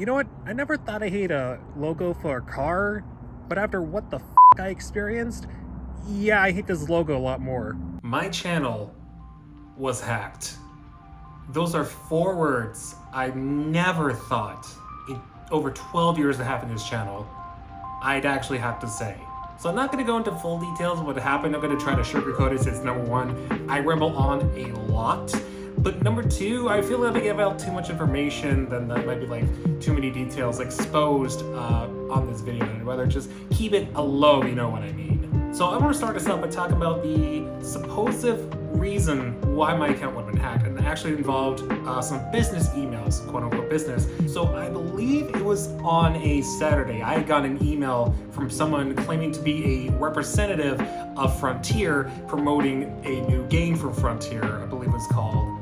You know what? I never thought I'd hate a logo for a car, but after what the f I experienced, yeah, I hate this logo a lot more. My channel was hacked. Those are 4 words I never thought in over 12 years of having this channel I'd actually have to say. So I'm not going to go into full details of what happened. I'm going to try to sugarcoat it since number 1, I ramble on a lot. But number 2, I feel like I give out too much information, then that might be like too many details exposed on this video. I'd rather just keep it low, you know what I mean. So I want to start this out by talking about the supposed reason why my account would have been hacked, and it actually involved some business emails, quote unquote business. So I believe it was on a Saturday. I got an email from someone claiming to be a representative of Frontier promoting a new game from Frontier. I believe it's called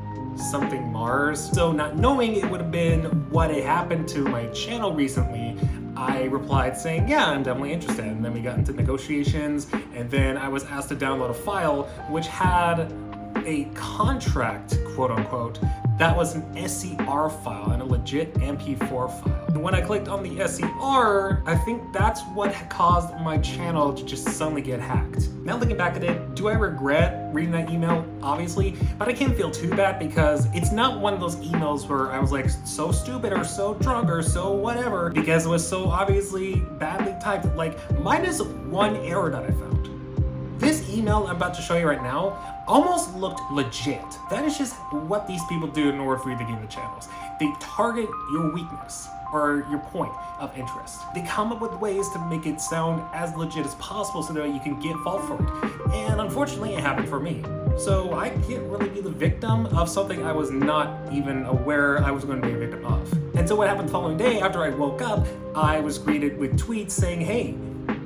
something Mars. So not knowing it would have been what had happened to my channel recently, I replied saying, yeah, I'm definitely interested. And then we got into negotiations, and then I was asked to download a file which had a contract, quote unquote, that was an SCR file and a legit MP4 file. And when I clicked on the SCR, I think that's what caused my channel to just suddenly get hacked. Now looking back at it, do I regret reading that email? Obviously, but I can't feel too bad because it's not one of those emails where I was like so stupid or so drunk or so whatever, because it was so obviously badly typed. Like, minus one error that I found. This email I'm about to show you right now almost looked legit. That is just what these people do in order for you to gain the channels. They target your weakness or your point of interest. They come up with ways to make it sound as legit as possible so that you can fall for it. And unfortunately, it happened for me. So I can't really be the victim of something I was not even aware I was going to be a victim of. And so what happened the following day after I woke up, I was greeted with tweets saying, hey,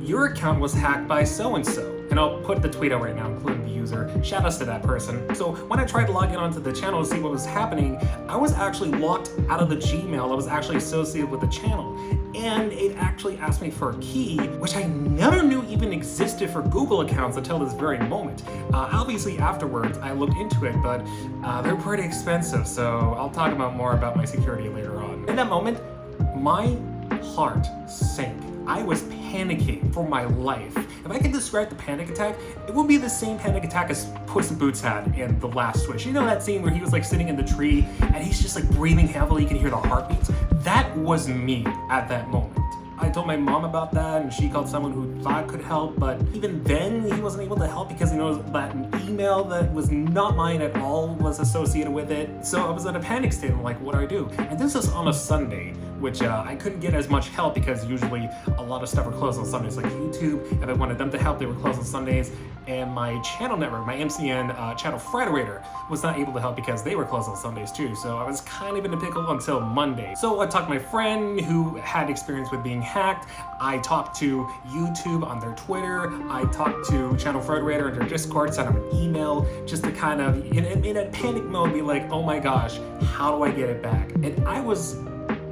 your account was hacked by so-and-so. And I'll put the tweet out right now, including the user. Shout outs to that person. So when I tried to log in onto the channel to see what was happening, I was actually locked out of the Gmail that was actually associated with the channel. And it actually asked me for a key, which I never knew even existed for Google accounts until this very moment. Obviously afterwards, I looked into it, but they're pretty expensive. So I'll talk about more about my security later on. In that moment, my heart sank. I was panicking for my life. If I could describe the panic attack, it would be the same panic attack as Puss in Boots had in The Last Wish. You know that scene where he was like sitting in the tree and he's just like breathing heavily, you can hear the heartbeats? That was me at that moment. I told my mom about that and she called someone who thought could help, but even then he wasn't able to help because he knows that an email that was not mine at all was associated with it. So I was in a panic state. I'm like, what do I do? And this was on a Sunday, which I couldn't get as much help because usually a lot of stuff were closed on Sundays, like YouTube. If I wanted them to help, they were closed on Sundays. And my channel network, my MCN channel Frederator, was not able to help because they were closed on Sundays too. So I was kind of in a pickle until Monday. So I talked to my friend who had experience with being hacked. I talked to YouTube on their Twitter. I talked to channel Frederator on their Discord, sent them an email just to kind of, in a panic mode, be like, oh my gosh, how do I get it back? And I was,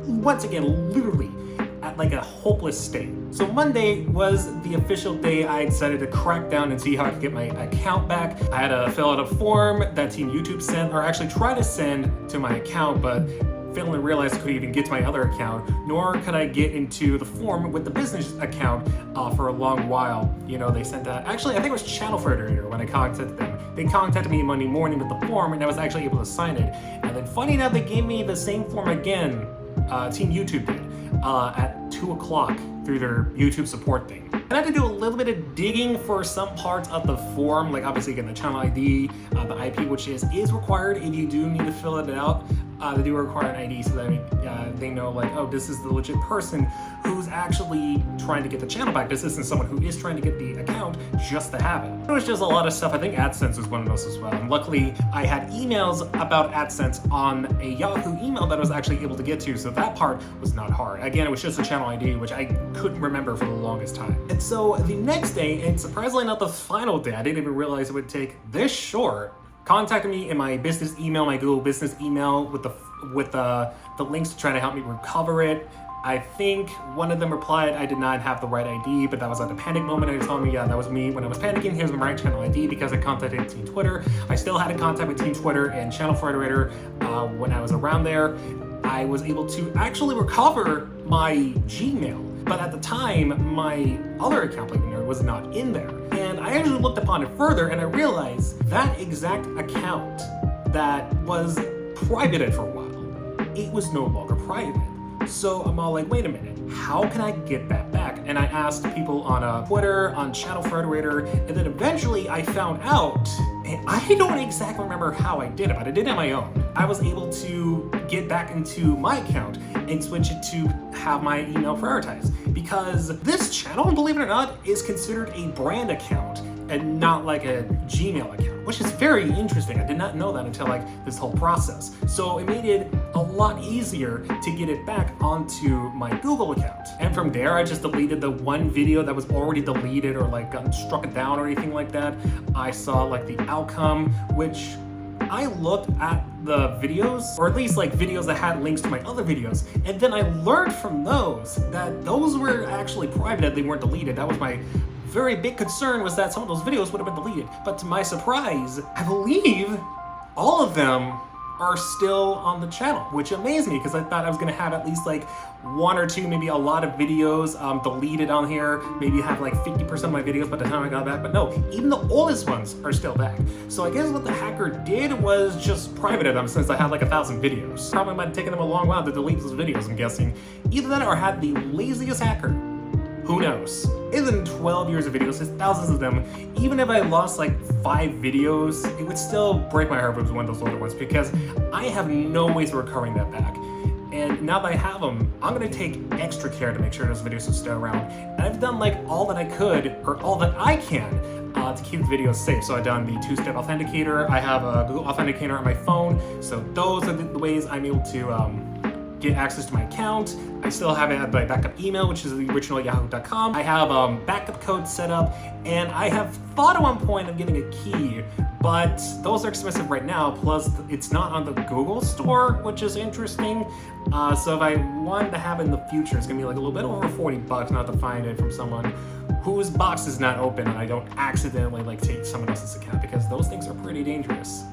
once again, literally at like a hopeless state. So Monday was the official day I decided to crack down and see how I could get my account back. I had to fill out a form that Team YouTube sent, or actually try to send to my account, but failing to realize I couldn't even get to my other account, nor could I get into the form with the business account for a long while. You know, they sent that, actually I think it was Channel Frederator when I contacted them. They contacted me Monday morning with the form and I was actually able to sign it. And then funny enough, they gave me the same form again, Team YouTube did, at 2 o'clock through their YouTube support thing. And I had to do a little bit of digging for some parts of the form, like obviously again the channel ID, the IP, which is required if you do need to fill it out. They do require an ID so that they know like, oh, this is the legit person who's actually trying to get the channel back. This isn't someone who is trying to get the account just to have it. It was just a lot of stuff. I think AdSense was one of those as well. And luckily I had emails about AdSense on a Yahoo email that I was actually able to get to. So that part was not hard. Again, it was just a channel ID, which I couldn't remember for the longest time. And so the next day, and surprisingly not the final day, I didn't even realize it would take this short, contacted me in my business email, my Google business email, with the links to try to help me recover it. I think one of them replied I did not have the right ID, but that was at a panic moment. They told me, yeah, that was me when I was panicking. Here's my right channel ID because I contacted Team Twitter. I still had a contact with Team Twitter and Channel Frederator when I was around there. I was able to actually recover my Gmail. But at the time, my other account, Blake Nerd, was not in there. And I actually looked upon it further and I realized that exact account that was privated for a while, it was no longer private. So I'm all like, wait a minute, how can I get that back? And I asked people on Twitter, on Channel Frederator, and then eventually I found out, and I don't exactly remember how I did it, but I did it on my own. I was able to get back into my account and switch it to have my email prioritized. Because this channel, believe it or not, is considered a brand account and not like a Gmail account, which is very interesting. I did not know that until like this whole process. So it made it a lot easier to get it back onto my Google account. And from there, I just deleted the one video that was already deleted or like gotten struck down or anything like that. I saw like the outcome, which I looked at the videos, or at least like videos that had links to my other videos, and then I learned from those that those were actually private, they weren't deleted. That was my very big concern, was that some of those videos would have been deleted. But to my surprise, I believe all of them are still on the channel, which amazed me because I thought I was gonna have at least like one or two, maybe a lot of videos deleted on here, maybe have like 50% of my videos by the time I got back, but no, even the oldest ones are still back. So I guess what the hacker did was just privated them since I had like 1,000 videos. Probably might have taken them a long while to delete those videos, I'm guessing. Either that or had the laziest hacker. Who knows? It's been 12 years of videos, there's thousands of them. Even if I lost like 5 videos, it would still break my heart if it was one of those older ones because I have no ways of recovering that back. And now that I have them, I'm gonna take extra care to make sure those videos are still around. And I've done like all that I could, or all that I can, to keep the videos safe. So I've done the 2-step authenticator, I have a Google Authenticator on my phone, so those are the ways I'm able to get access to my account. I still have it at my backup email, which is the original yahoo.com. I have backup code set up, and I have thought at one point of getting a key, but those are expensive right now, plus it's not on the Google store, which is interesting. So if I wanted to have it in the future, it's gonna be like a little bit over $40 not to find it from someone whose box is not open and I don't accidentally like take someone else's account, because those things are pretty dangerous.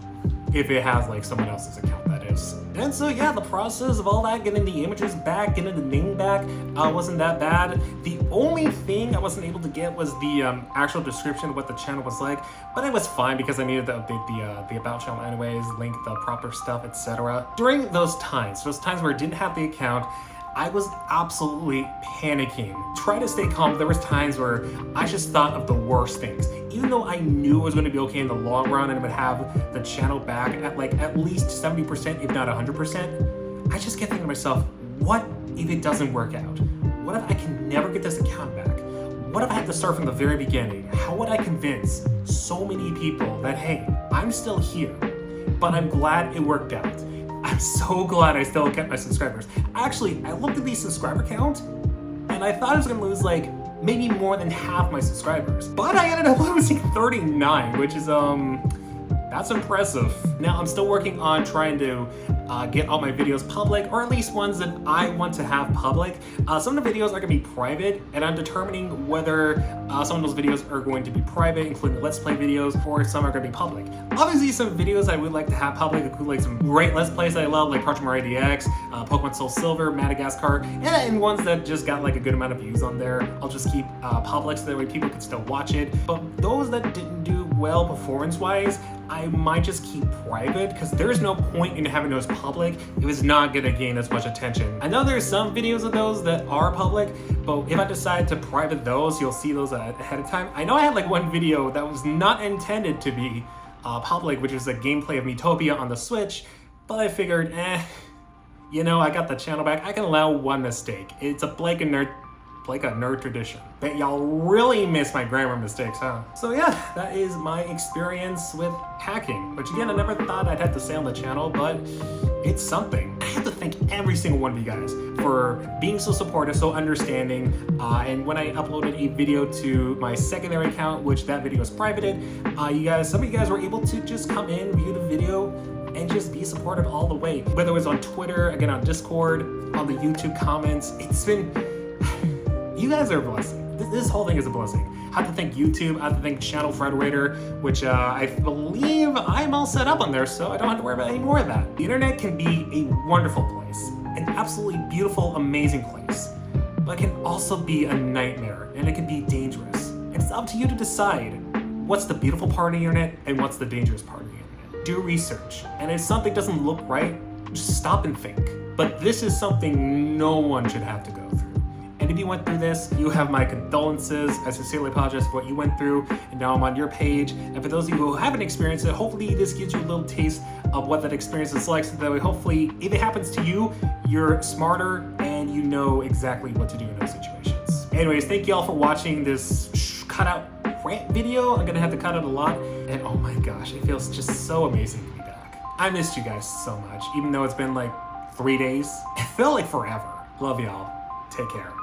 If it has like someone else's account, that is. And so yeah, the process of all that, getting the images back, getting the name back, wasn't that bad. The only thing I wasn't able to get was the actual description of what the channel was like, but it was fine because I needed to update the about channel anyways, link the proper stuff, etc. During those times where I didn't have the account, I was absolutely panicking. Try to stay calm. There was times where I just thought of the worst things. Even though I knew it was gonna be okay in the long run and it would have the channel back at like at least 70%, if not 100%, I just kept thinking to myself, what if it doesn't work out? What if I can never get this account back? What if I have to start from the very beginning? How would I convince so many people that, hey, I'm still here, but I'm glad it worked out. I'm so glad I still kept my subscribers. Actually, I looked at the subscriber count and I thought I was gonna lose like maybe more than half my subscribers. But I ended up losing 39, which is that's impressive. Now I'm still working on trying to get all my videos public, or at least ones that I want to have public. Some of the videos are gonna be private, and I'm determining whether some of those videos are going to be private, including Let's Play videos, or some are gonna be public. Obviously, some videos I would like to have public include like some great Let's Plays that I love, like Project Mario DX, Pokemon Soul Silver, Madagascar, and ones that just got like a good amount of views on there. I'll just keep public so that way people can still watch it. But those that didn't do well performance-wise, I might just keep private, because there's no point in having those public if it's not gonna gain as much attention. I know there's some videos of those that are public, but if I decide to private those, you'll see those ahead of time. I know I had like one video that was not intended to be public, which is a gameplay of Miitopia on the Switch, but I figured, you know, I got the channel back, I can allow one mistake. It's a Blake and Nerd tradition. Bet y'all really miss my grammar mistakes, huh? So yeah, that is my experience with hacking, which again, I never thought I'd have to say on the channel, but it's something. I have to thank every single one of you guys for being so supportive, so understanding, and when I uploaded a video to my secondary account, which that video is privated, some of you guys were able to just come in, view the video, and just be supportive all the way. Whether it was on Twitter, again on Discord, on the YouTube comments, it's been, you guys are a blessing. This whole thing is a blessing. I have to thank YouTube, I have to thank Channel Frederator, which I believe I'm all set up on there, so I don't have to worry about any more of that. The internet can be a wonderful place, an absolutely beautiful, amazing place, but it can also be a nightmare and it can be dangerous. And it's up to you to decide what's the beautiful part of the internet and what's the dangerous part of the internet. Do research, and if something doesn't look right, just stop and think. But this is something no one should have to go through. And if you went through this, you have my condolences. I sincerely apologize for what you went through, and now I'm on your page. And for those of you who haven't experienced it, hopefully this gives you a little taste of what that experience is like, so that way hopefully, if it happens to you, you're smarter and you know exactly what to do in those situations. Anyways, thank you all for watching this cutout rant video. I'm gonna have to cut out a lot, and oh my gosh, it feels just so amazing to be back. I missed you guys so much, even though it's been like 3 days. It felt like forever. Love y'all. Take care.